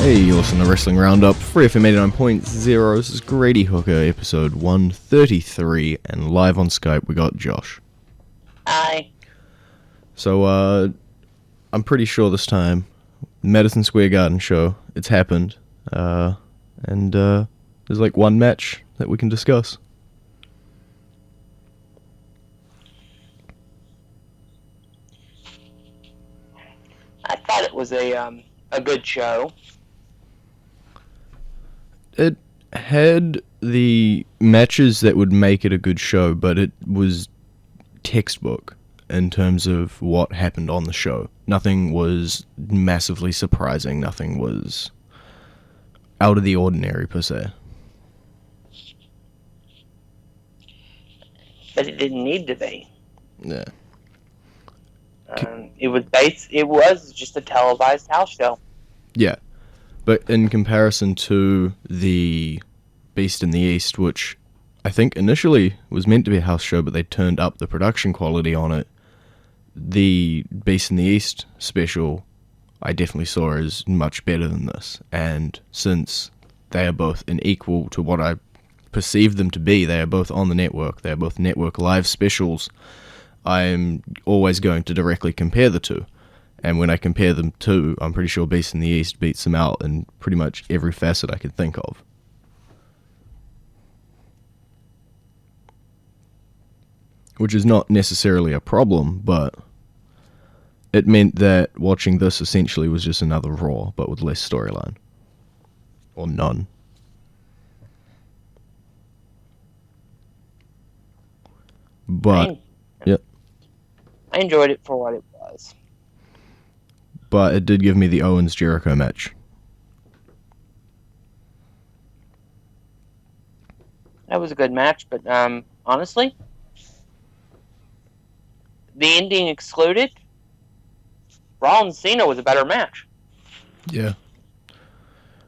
Hey, you listen to Wrestling Roundup, FreeFM 89.0. This is Grady Hooker, episode 133, and live on Skype we got Josh. Hi. So, I'm pretty sure this time, Madison Square Garden show, it's happened, and there's like one match that we can discuss. I thought it was a good show. It had the matches that would make it a good show, but it was textbook in terms of what happened on the show. Nothing was massively surprising. Nothing was out of the ordinary, per se. But it didn't need to be. Yeah. It was just a televised house show. Yeah. But in comparison to the Beast in the East, which I think initially was meant to be a house show, but they turned up the production quality on it, the Beast in the East special I definitely saw as much better than this. And since they are both an equal to what I perceive them to be, they are both on the network, they are both network live specials, I'm always going to directly compare the two. And when I compare them to, I'm pretty sure Beast in the East beats them out in pretty much every facet I could think of. Which is not necessarily a problem, but it meant that watching this essentially was just another Raw, but with less storyline. Or none. But, yep. I enjoyed it for what it was. But it did give me the Owens-Jericho match. That was a good match, but honestly, the ending excluded, Rollins Cena was a better match. Yeah.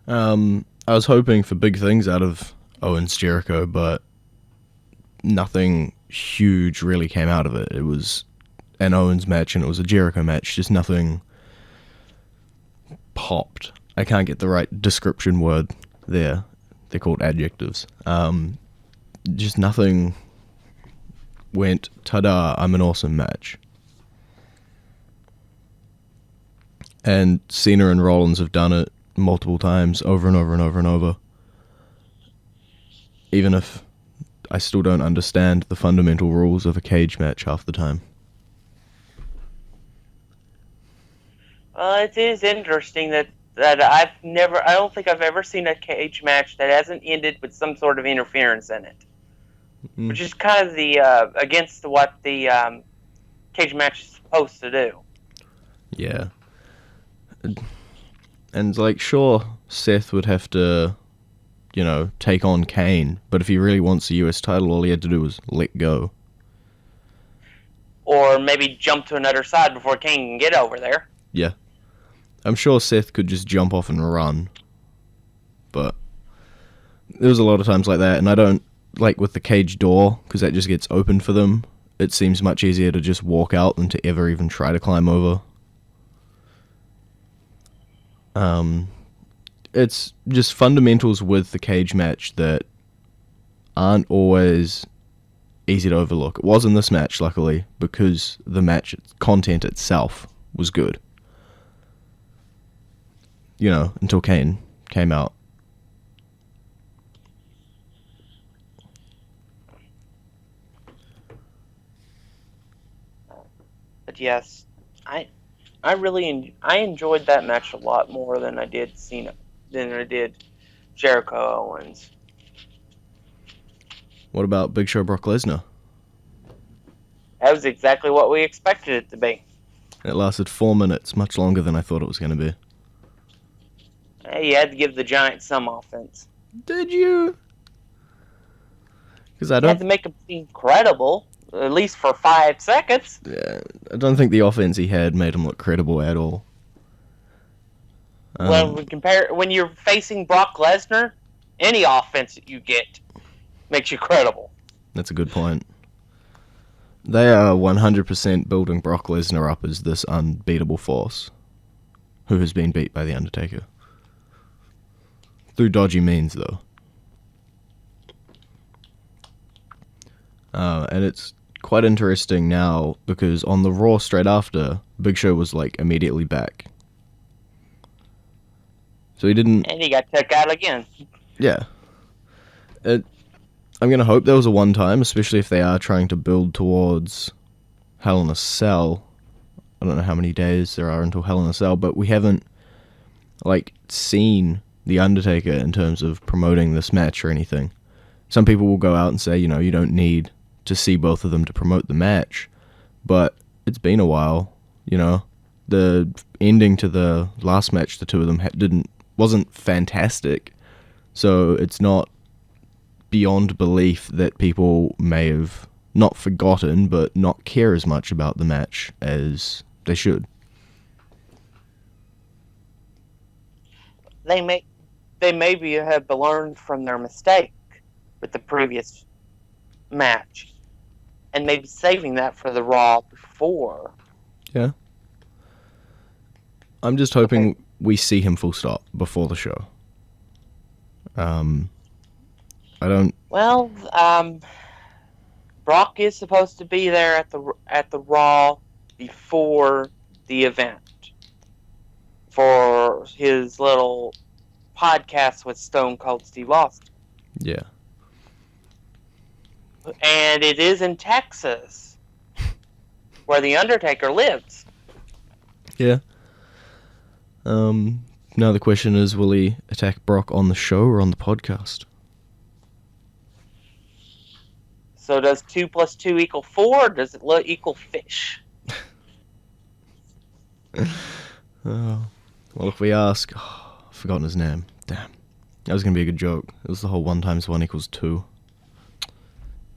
I was hoping for big things out of Owens-Jericho, but nothing huge really came out of it. It was an Owens match and it was a Jericho match, just nothing popped. I can't get the right description word there. They're called adjectives. Just nothing went, ta-da, I'm an awesome match. And Cena and Rollins have done it multiple times, over and over and over and over. Even if I still don't understand the fundamental rules of a cage match half the time. Well, it is interesting that I don't think I've ever seen a cage match that hasn't ended with some sort of interference in it. Mm. Which is kind of the against what the cage match is supposed to do. Yeah. And, like, sure, Seth would have to, take on Kane, but if he really wants the US title, all he had to do was let go. Or maybe jump to another side before Kane can get over there. Yeah. I'm sure Seth could just jump off and run, but there was a lot of times like that, and I don't like with the cage door, because that just gets open for them. It seems much easier to just walk out than to ever even try to climb over. It's just fundamentals with the cage match that aren't always easy to overlook. It was in this match, luckily, because the match content itself was good. Until Kane came out. But yes, I enjoyed that match a lot more than I did Jericho Owens. What about Big Show Brock Lesnar? That was exactly what we expected it to be. It lasted 4 minutes, much longer than I thought it was going to be. Hey, you had to give the Giants some offense. Did you? Because I had to make him seem credible, at least for 5 seconds. Yeah, I don't think the offense he had made him look credible at all. Well, when you're facing Brock Lesnar, any offense that you get makes you credible. That's a good point. They are 100% building Brock Lesnar up as this unbeatable force who has been beat by The Undertaker. through dodgy means, though. And it's quite interesting now because on the Raw straight after, Big Show was like immediately back. So he didn't. And he got took out again. Yeah. I'm going to hope there was a one time, especially if they are trying to build towards Hell in a Cell. I don't know how many days there are until Hell in a Cell, but we haven't like seen The Undertaker in terms of promoting this match or anything. Some people will go out and say, you don't need to see both of them to promote the match, but it's been a while. The ending to the last match the two of them wasn't fantastic, so it's not beyond belief that people may have not forgotten but not care as much about the match as they should. They maybe have learned from their mistake with the previous match, and maybe saving that for the Raw before. Yeah. I'm just hoping we see him full stop before the show. I don't. Well, Brock is supposed to be there at the Raw before the event for his little podcast with Stone Cold Steve Austin. Yeah. And it is in Texas, where the Undertaker lives. Yeah. Now the question is, will he attack Brock on the show or on the podcast? So does 2 + 2 = 4, or does it equal fish? Well, if we ask... I've forgotten his name. Damn. That was going to be a good joke. It was the whole 1 × 1 = 2.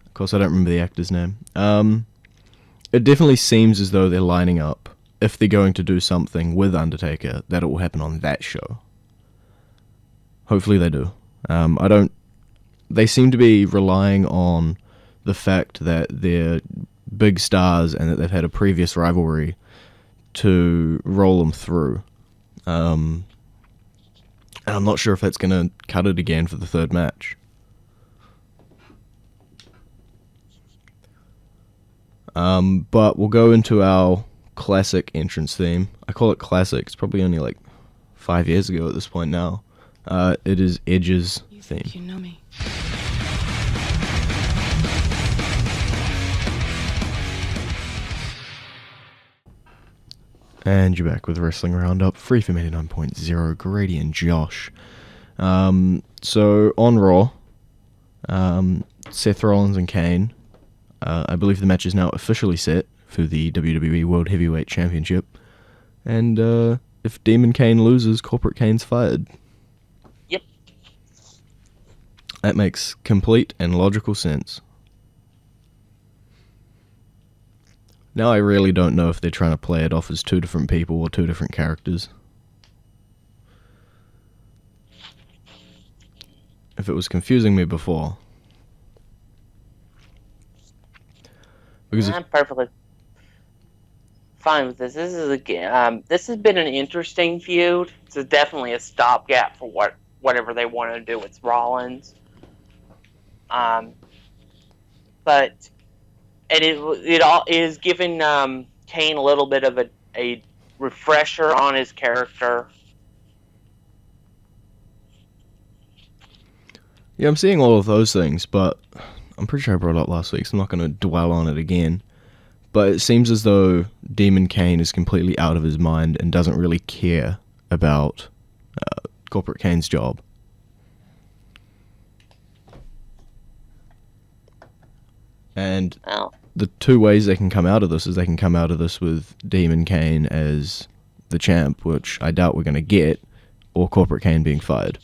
Of course, I don't remember the actor's name. It definitely seems as though they're lining up. If they're going to do something with Undertaker, that it will happen on that show. Hopefully they do. They seem to be relying on the fact that they're big stars and that they've had a previous rivalry to roll them through. And I'm not sure if that's going to cut it again for the third match. But we'll go into our classic entrance theme. I call it classic. It's probably only like 5 years ago at this point now. It is Edge's theme. Think you know me. And you're back with Wrestling Roundup, FreeFM 89.0, Grady and Josh. So on Raw, Seth Rollins and Kane, I believe the match is now officially set for the WWE World Heavyweight Championship. And if Demon Kane loses, Corporate Kane's fired. Yep. That makes complete and logical sense. Now I really don't know if they're trying to play it off as 2 different people or 2 different characters. If it was confusing me before. Because I'm perfectly fine with this. This has been an interesting feud. It's definitely a stopgap for whatever they want to do with Rollins. But it all is giving Kane a little bit of a refresher on his character. yeah, I'm seeing all of those things, but I'm pretty sure I brought it up last week, so I'm not going to dwell on it again. But it seems as though Demon Kane is completely out of his mind and doesn't really care about Corporate Kane's job. And the 2 ways they can come out of this is they can come out of this with Demon Kane as the champ, which I doubt we're going to get, or Corporate Kane being fired.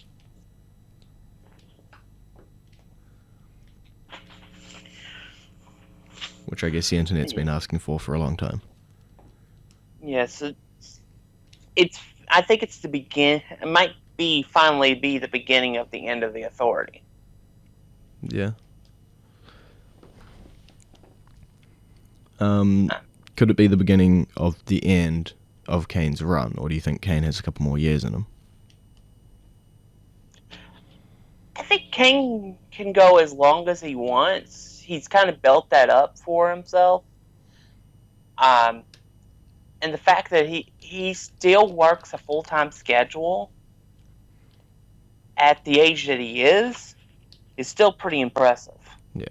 Which I guess the internet's been asking for a long time. Yes, I think it's the begin. It might finally be the beginning of the end of the Authority. Yeah. Could it be the beginning of the end of Kane's run, or do you think Kane has a couple more years in him? Kane can go as long as he wants. He's kind of built that up for himself. And the fact that he still works a full-time schedule at the age that he is still pretty impressive. Yeah.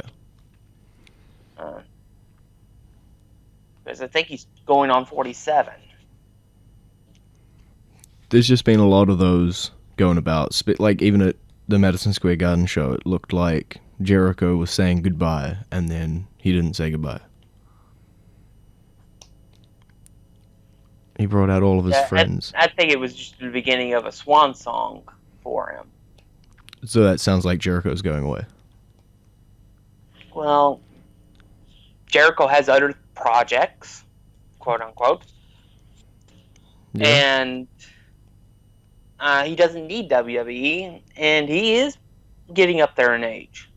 Because I think he's going on 47. There's just been a lot of those going about. Like, even at the Madison Square Garden show, it looked like Jericho was saying goodbye, and then he didn't say goodbye. He brought out all of his friends. I think it was just the beginning of a swan song for him. So that sounds like Jericho's going away. Well, Jericho has other projects, quote unquote, and he doesn't need WWE, and he is getting up there in age.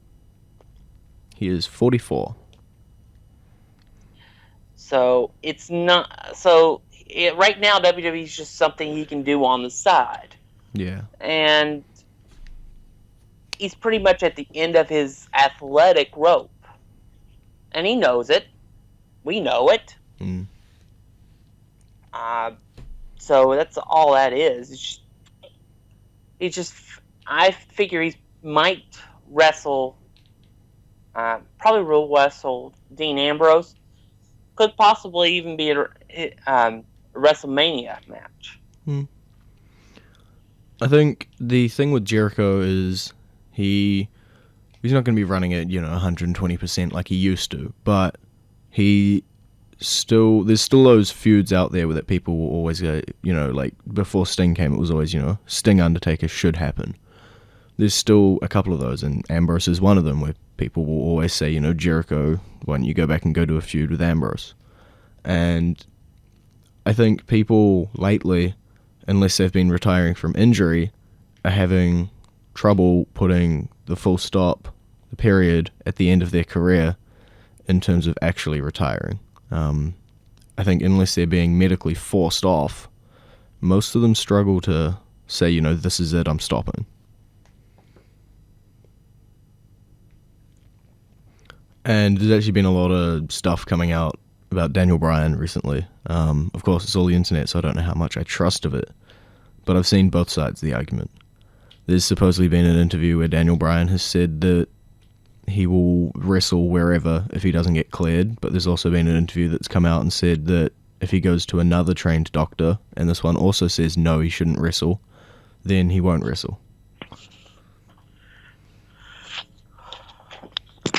He is 44. So it's not so. Right now, WWE is just something he can do on the side. Yeah. And he's pretty much at the end of his athletic rope. And he knows it. We know it. Mm. So that's all that is. I figure he might wrestle, probably will wrestle Dean Ambrose. Could possibly even be a WrestleMania match. I think the thing with Jericho is he's not going to be running at 120% like he used to, but there's still those feuds out there that people will always go, like before Sting came, it was always Sting Undertaker should happen. There's still a couple of those, and Ambrose is one of them, where people will always say, Jericho, why don't you go back and go to a feud with Ambrose? And I think people lately, unless they've been retiring from injury, are having trouble putting the full stop, the period, at the end of their career in terms of actually retiring. I think unless they're being medically forced off, most of them struggle to say, this is it, I'm stopping. And there's actually been a lot of stuff coming out about Daniel Bryan recently. Of course, it's all the internet, so I don't know how much I trust of it. But I've seen both sides of the argument. There's supposedly been an interview where Daniel Bryan has said that he will wrestle wherever if he doesn't get cleared. But there's also been an interview that's come out and said that if he goes to another trained doctor, and this one also says no, he shouldn't wrestle, then he won't wrestle.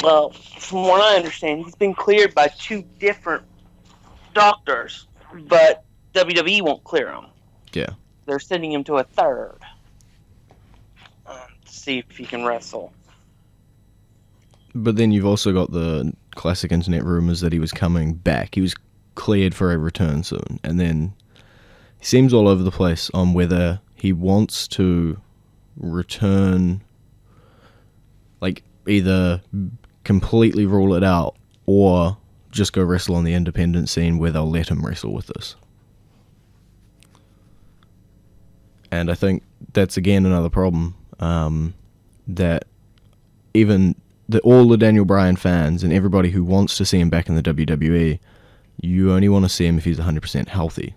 Well, from what I understand, he's been cleared by 2 different doctors, but WWE won't clear him. Yeah. They're sending him to a third to see if he can wrestle. But then you've also got the classic internet rumors that he was coming back. He was cleared for a return soon, and then he seems all over the place on whether he wants to return, like either completely rule it out or just go wrestle on the independent scene where they'll let him wrestle with us. And I think that's again another problem, that even all the Daniel Bryan fans and everybody who wants to see him back in the WWE, you only want to see him if he's 100% healthy.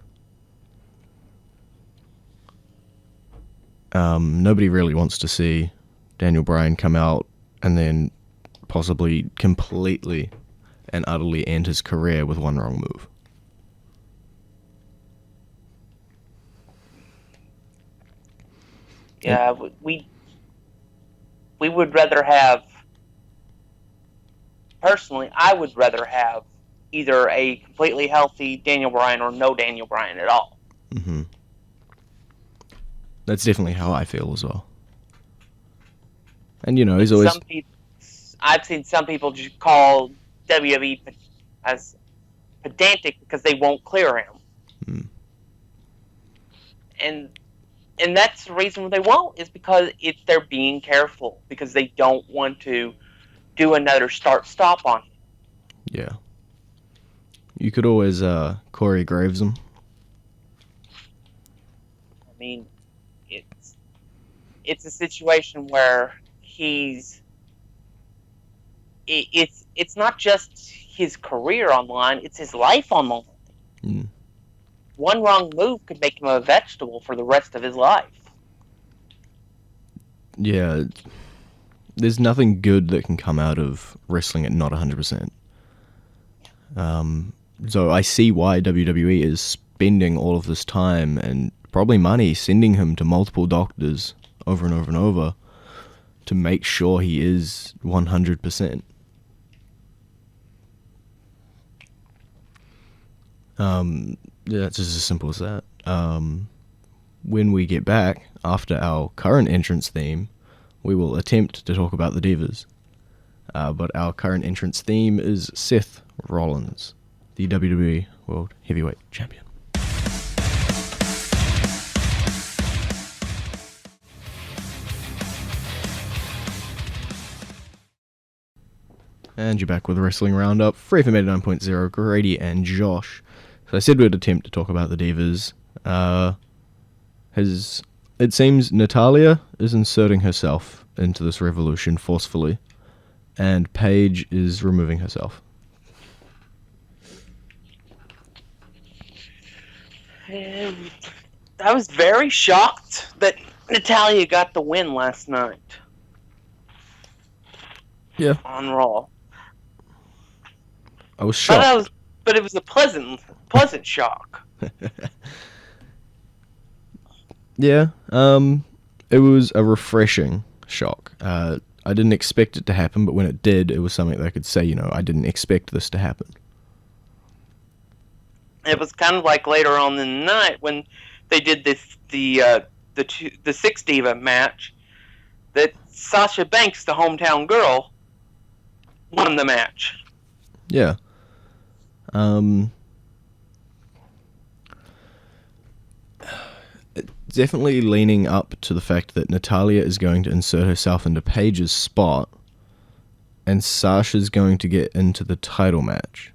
Nobody really wants to see Daniel Bryan come out and then possibly completely and utterly end his career with one wrong move. Yeah, we would rather have, personally, I would rather have either a completely healthy Daniel Bryan or no Daniel Bryan at all. Mm-hmm. That's definitely how I feel as well. And, he's always... I've seen some people just call WWE as pedantic because they won't clear him. Mm. And that's the reason they won't, is because they're being careful, because they don't want to do another start-stop on him. Yeah. You could always Corey Graves him. I mean, it's a situation where it's not just his career online, it's his life online. Mm. One wrong move could make him a vegetable for the rest of his life. Yeah, there's nothing good that can come out of wrestling at not 100%. So I see why WWE is spending all of this time and probably money sending him to multiple doctors over and over and over to make sure he is 100%. Yeah, it's just as simple as that. When we get back, after our current entrance theme, we will attempt to talk about the Divas. But our current entrance theme is Seth Rollins, the WWE World Heavyweight Champion. And you're back with Wrestling Roundup, FreeFM 89.0, Grady and Josh. So I said we'd attempt to talk about the Divas. It seems Natalya is inserting herself into this revolution forcefully, and Paige is removing herself. I was very shocked that Natalya got the win last night. Yeah. On Raw. I was shocked. But it was a pleasant shock. Yeah. It was a refreshing shock. I didn't expect it to happen, but when it did, it was something that I could say, I didn't expect this to happen. It was kind of like later on in the night when they did the Six Diva match, that Sasha Banks, the hometown girl, won the match. Yeah. Definitely leaning up to the fact that Natalya is going to insert herself into Paige's spot, and Sasha's going to get into the title match.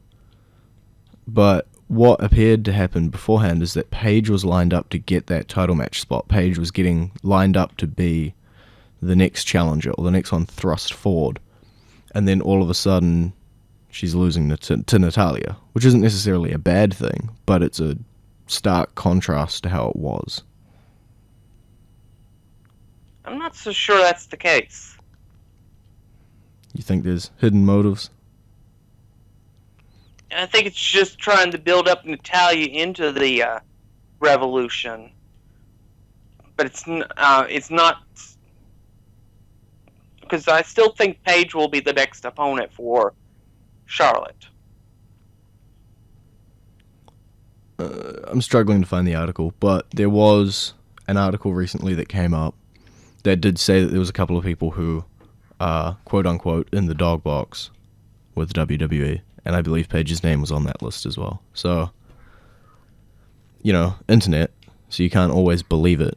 But what appeared to happen beforehand is that Paige was lined up to get that title match spot. Paige was getting lined up to be the next challenger, or the next one thrust forward. And then all of a sudden, she's losing to Natalya, which isn't necessarily a bad thing, but it's a stark contrast to how it was. I'm not so sure that's the case. You think there's hidden motives? I think it's just trying to build up Natalya into the revolution, but it's not, because I still think Paige will be the next opponent for Charlotte. I'm struggling to find the article, but there was an article recently that came up that did say that there was a couple of people who are quote-unquote in the dog box with WWE, and I believe Paige's name was on that list as well. So, internet, so you can't always believe it,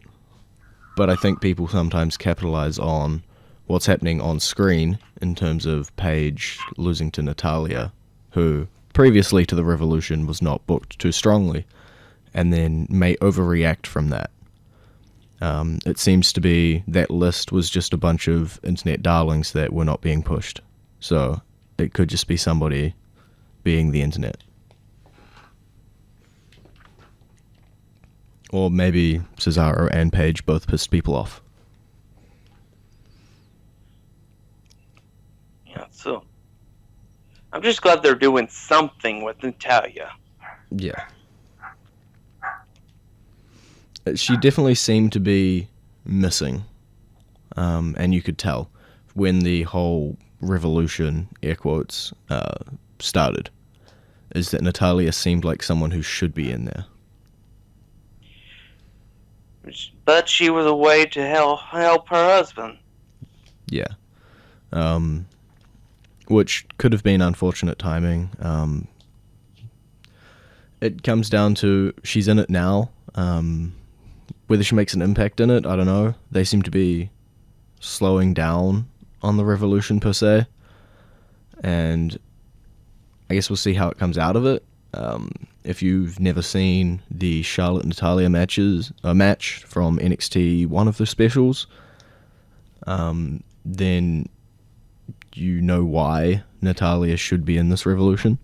but I think people sometimes capitalize on what's happening on screen in terms of Paige losing to Natalya, who previously to the Revolution was not booked too strongly, and then may overreact from that. It seems to be that list was just a bunch of internet darlings that were not being pushed. So it could just be somebody being the internet. Or maybe Cesaro and Paige both pissed people off. Yeah, so I'm just glad they're doing something with Natalya. Yeah. She definitely seemed to be missing, and you could tell when the whole revolution, air quotes, started, is that Natalya seemed like someone who should be in there. But she was a way to help her husband. Yeah. Which could have been unfortunate timing. It comes down to she's in it now. Whether she makes an impact in it, I don't know. They seem to be slowing down on the revolution per se, and I guess we'll see how it comes out of it. If you've never seen the Charlotte Natalya match from NXT, one of the specials, then you know why Natalya should be in this Revolution.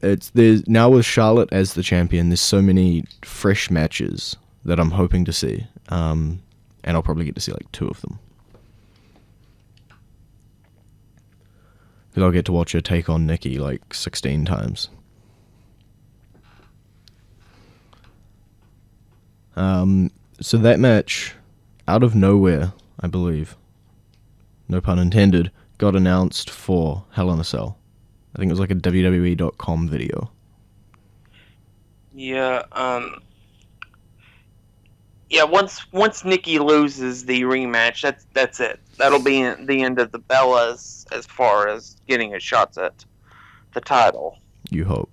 There's now with Charlotte as the champion, there's so many fresh matches that I'm hoping to see. And I'll probably get to see like 2 of them. Because I'll get to watch her take on Nikki like 16 times. So that match, out of nowhere, I believe, no pun intended, got announced for Hell in a Cell. I think it was like a WWE.com video. Yeah, once Nikki loses the rematch, that's it. That'll be the end of the Bellas as far as getting a shot at the title. You hope.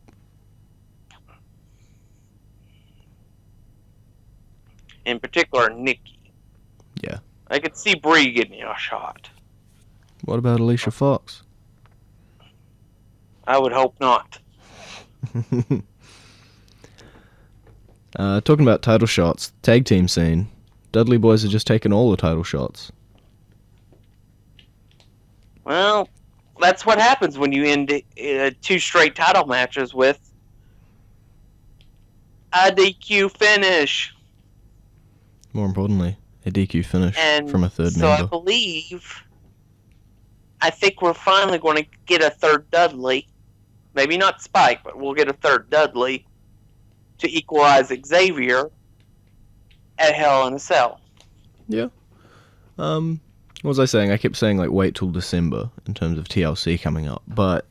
In particular, Nikki. Yeah. I could see Brie getting a shot. What about Alicia Fox? I would hope not. Talking about title shots, tag team scene. Dudley Boys are just taking all the title shots. Well, that's what happens when you end 2 straight title matches with a DQ finish. More importantly, a DQ finish from a third member. member. I think we're finally going to get a third Dudley. Maybe not Spike, but we'll get a third Dudley to equalize Xavier at Hell in a Cell. Yeah. What was I saying? I kept saying, like, wait till December in terms of TLC coming up, but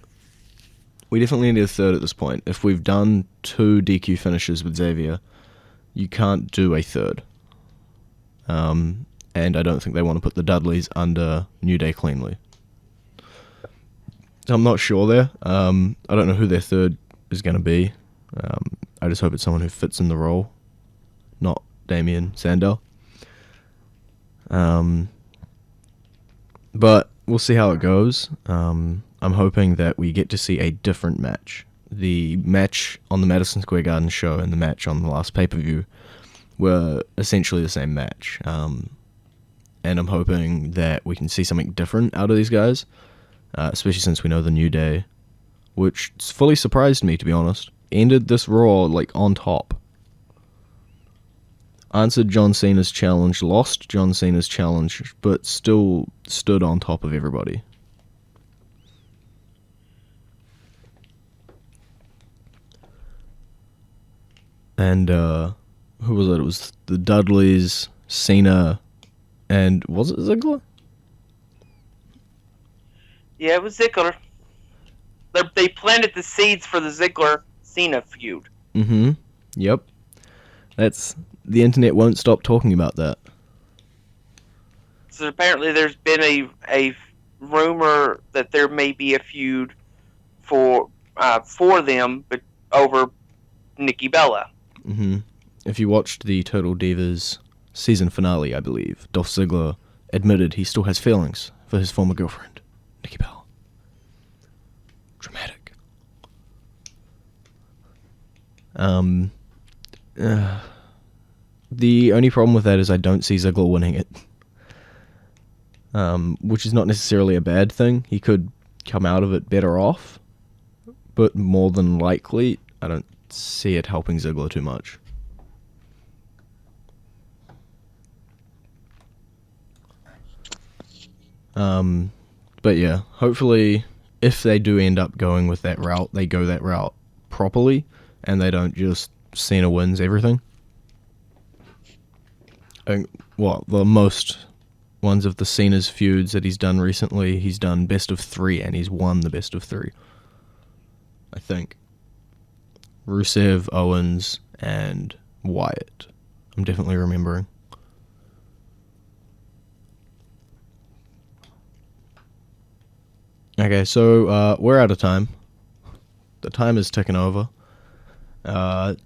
we definitely need a third at this point. If we've done 2 DQ finishes with Xavier, you can't do a third. And I don't think they want to put the Dudleys under New Day cleanly. So I'm not sure there. I don't know who their third is going to be. I just hope it's someone who fits in the role, not Damien Sandow. But we'll see how it goes. I'm hoping that we get to see a different match. The match on the Madison Square Garden show and the match on the last pay-per-view were essentially the same match. And I'm hoping that we can see something different out of these guys, especially since we know the New Day, which fully surprised me, to be honest. Ended this Raw, like, on top. Answered John Cena's challenge, lost John Cena's challenge, but still stood on top of everybody. And, who was it? It was the Dudleys, Cena, and was it Ziggler? Yeah, it was Ziggler. They planted the seeds for the Ziggler-Cena feud. Mm-hmm. Yep. The internet won't stop talking about that. So apparently there's been a rumor that there may be a feud for them, but over Nikki Bella. Mm-hmm. If you watched the Total Divas season finale, I believe, Dolph Ziggler admitted he still has feelings for his former girlfriend, Nikki Bella. Dramatic. The only problem with that is I don't see Ziggler winning it. Which is not necessarily a bad thing. He could come out of it better off, but more than likely, I don't see it helping Ziggler too much. But yeah, hopefully, if they do end up going with that route, they go that route properly, and they don't just Cena wins everything. And, the most ones of the Cena's feuds that he's done recently, he's done best of 3, and he's won the best of 3. I think. Rusev, Owens, and Wyatt. I'm definitely remembering. Okay, so we're out of time. The time is ticking over.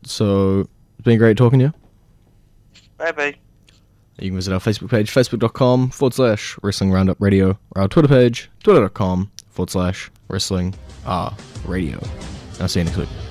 So it's been great talking to you. Bye-bye. You can visit our Facebook page, facebook.com/Wrestling Roundup Radio, or our Twitter page, twitter.com/Wrestling Radio. I'll see you next week.